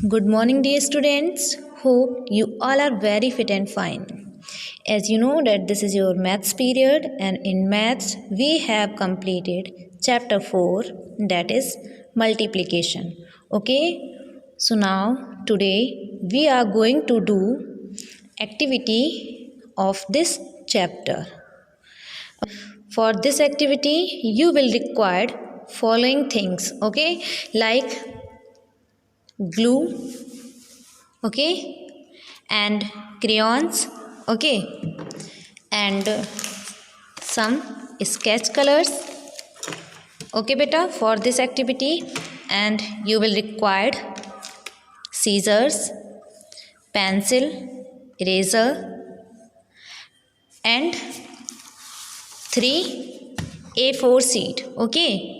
Good morning, dear students. Hope you all are very fit and fine. As you know that this is your maths period, and in maths we have completed chapter 4, that is multiplication. Okay, so now today we are going to do activity of this chapter. For this activity you will require following things, okay, like glue, okay, and crayons, okay, and some sketch colors, okay beta, for this activity. And you will require scissors, pencil, eraser, and 3 A4 sheet, okay,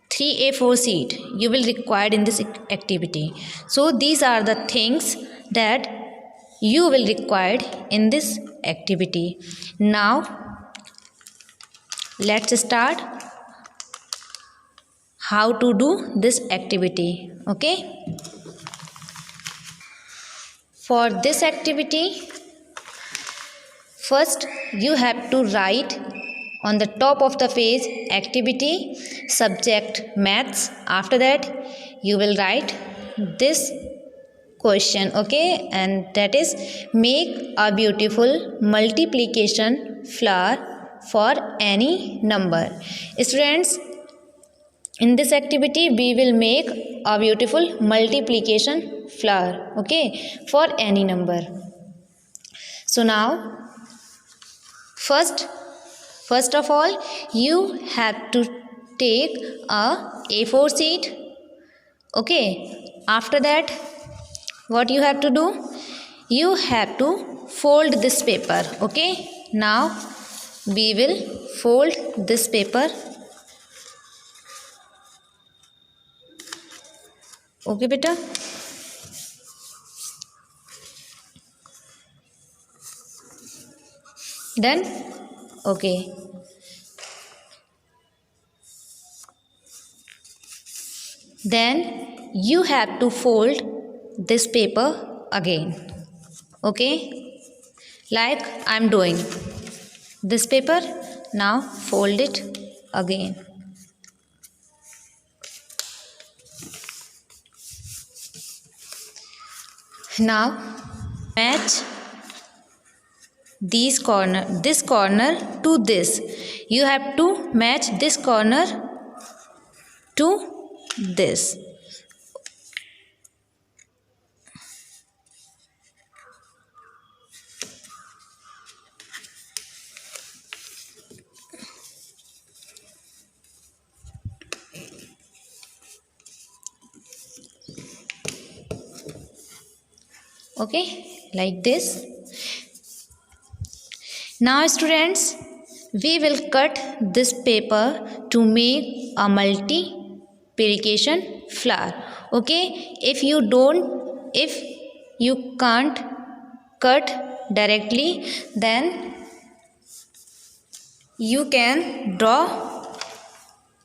3 A4 sheet you will require in this activity. So these are the things that you will require in this activity. Now let's start how to do this activity, okay. For this activity, first you have to write on the top of the page activity subject maths. After that you will write this question, okay, and that is make a beautiful multiplication flower for any number. Students, in this activity we will make a beautiful multiplication flower, okay, for any number. So now first of all you have to take a A4 sheet, okay. After that what you have to do, you have to fold this paper, okay. Now we will fold this paper, okay beta. Done, okay. Then you have to fold this paper again, okay, like I'm doing this paper. Now fold it again. Now match this corner to this. You have to match this corner to this, okay, like this. Now students, we will cut this paper to make a multiplication flower, okay. If you can't cut directly, then you can draw,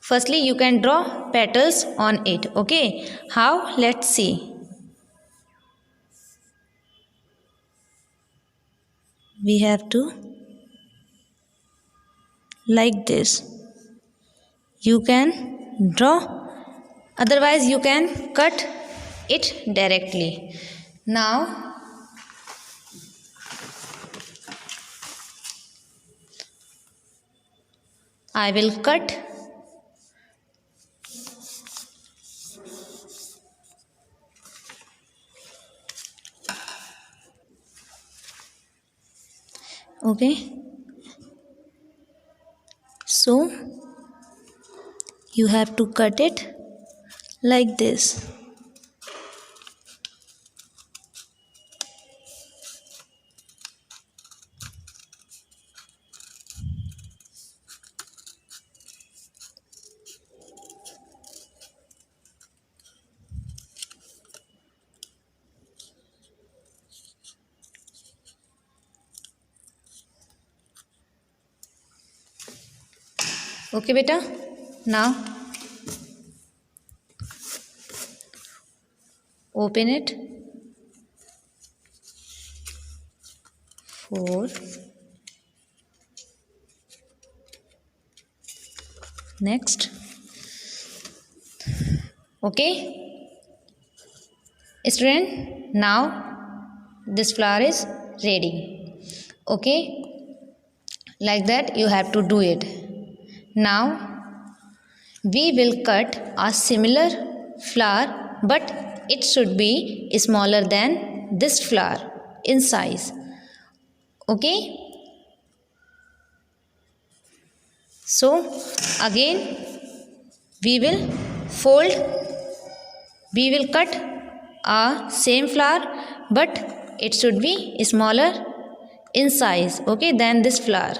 firstly you can draw petals on it, okay. How? Let's see. We have to like this. You can draw, otherwise you can cut it directly. Now I will cut okay. So you have to cut it like this, okay beta. Now open it. 4. Next. Okay, student, now this flower is ready. Okay, like that you have to do it. Now we will cut a similar flower, but it should be smaller than this flower in size. Okay, so again we will cut a same flower, but it should be smaller in size, okay, than this flower.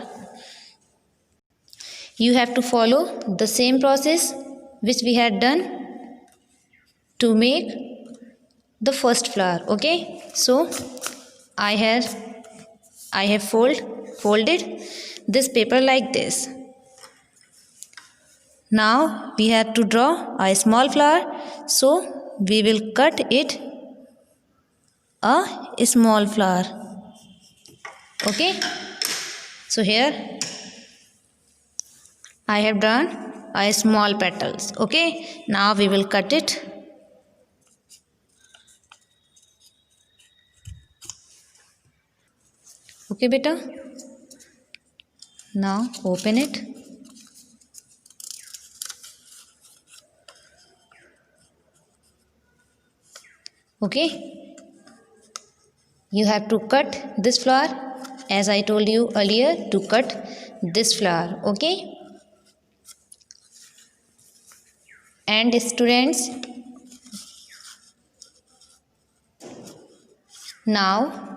You have to follow the same process which we had done to make the first flower. Okay, so I have folded this paper like this. Now we have to draw a small flower, so we will cut it a small flower. Okay, so here I have drawn a small petals. Okay, now we will cut it. Okay beta, now open it. Okay, you have to cut this flower as I told you earlier to cut this flower. Okay, and students, now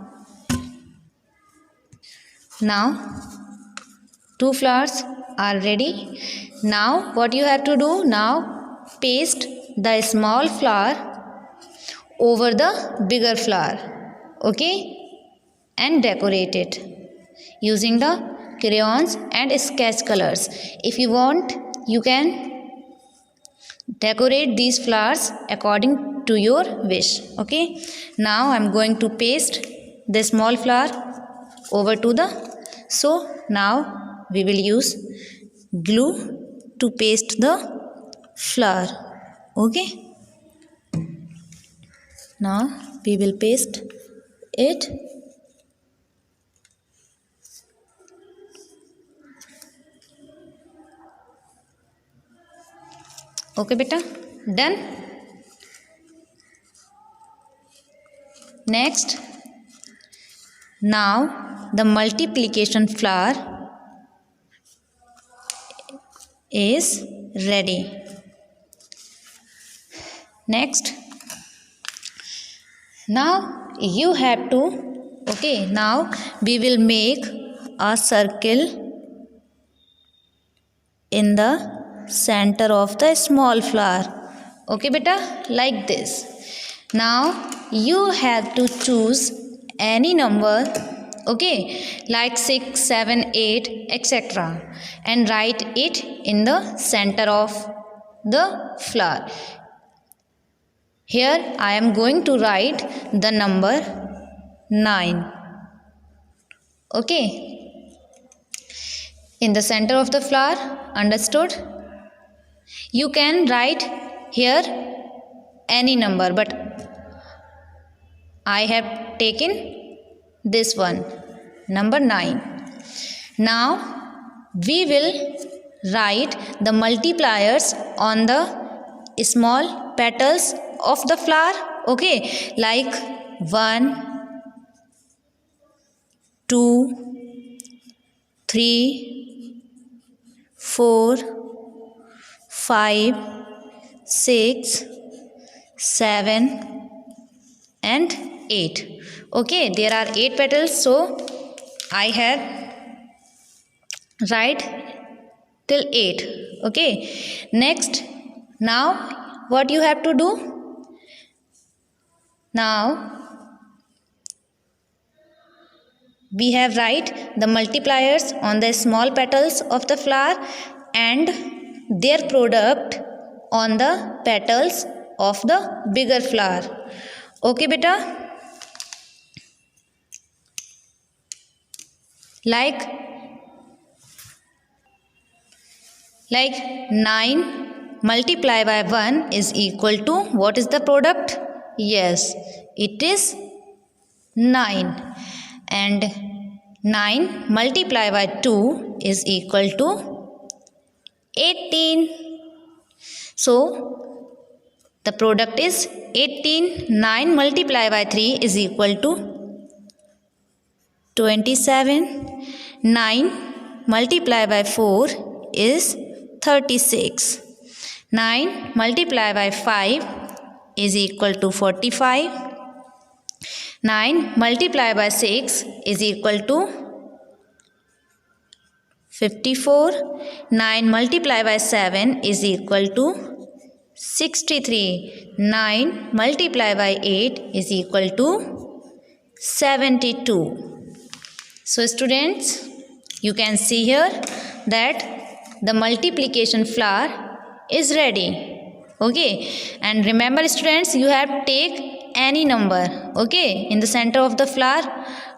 2 flowers are ready. Now what you have to do, now paste the small flower over the bigger flower. Okay, and decorate it using the crayons and sketch colors. If you want, you can decorate these flowers according to your wish. Okay, now I am going to paste the small flower over to the, so now we will use glue to paste the flower. Okay, now we will paste it. Okay beta, done. Next, now the multiplication flower is ready. Next, now you have to, okay, now we will make a circle in the center of the small flower. Okay beta, like this. Now you have to choose any number, okay, like 6, 7, 8, etc., and write it in the center of the flower. Here I am going to write the number 9. Okay, in the center of the flower. Understood? You can write here any number, but I have taken this one, number 9. Now we will write the multipliers on the small petals of the flower. Okay, like 1, 2, 3, 4, 5, 6, 7 and 8. Okay, there are 8 petals, so I have write till 8. Okay, next, now what you have to do? Now we have write the multipliers on the small petals of the flower and their product on the petals of the bigger flower. Okay beta, like 9 multiplied by 1 is equal to, what is the product? Yes, it is 9. And 9 multiplied by 2 is equal to 18. So the product is 18. 9 multiplied by 3 is equal to 27. 9 multiplied by 4 is 36. 9 multiplied by 5 is equal to 45. 9 multiplied by 6 is equal to 54. 9 multiplied by 7 is equal to 63. 9 multiplied by 8 is equal to 72. So students, you can see here that the multiplication flower is ready. Okay, and remember students, you have take any number, okay, in the center of the flower.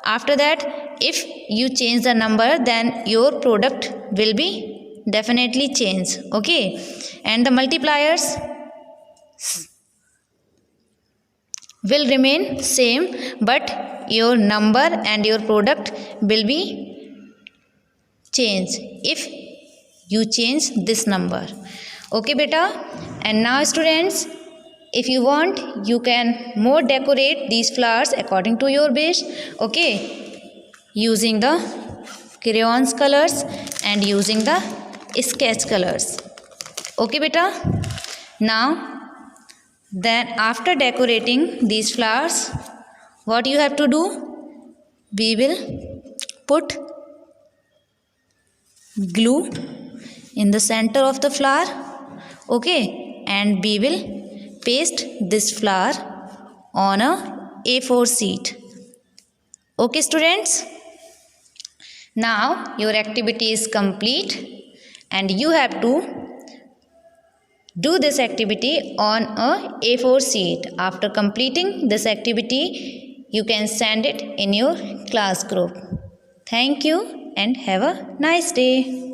After that, if you change the number, then your product will be definitely changed. Okay, and the multipliers will remain same, but your number and your product will be changed if you change this number. Okay beta, and now students, if you want, you can more decorate these flowers according to your wish. Okay, using the crayons colors and using the sketch colors. Okay beta, now then after decorating these flowers, what you have to do, we will put glue in the center of the flower. Okay, and we will paste this flower on a A4 sheet. Okay students, now your activity is complete and you have to do this activity on a A4 sheet. After completing this activity, you can send it in your class group. Thank you and have a nice day.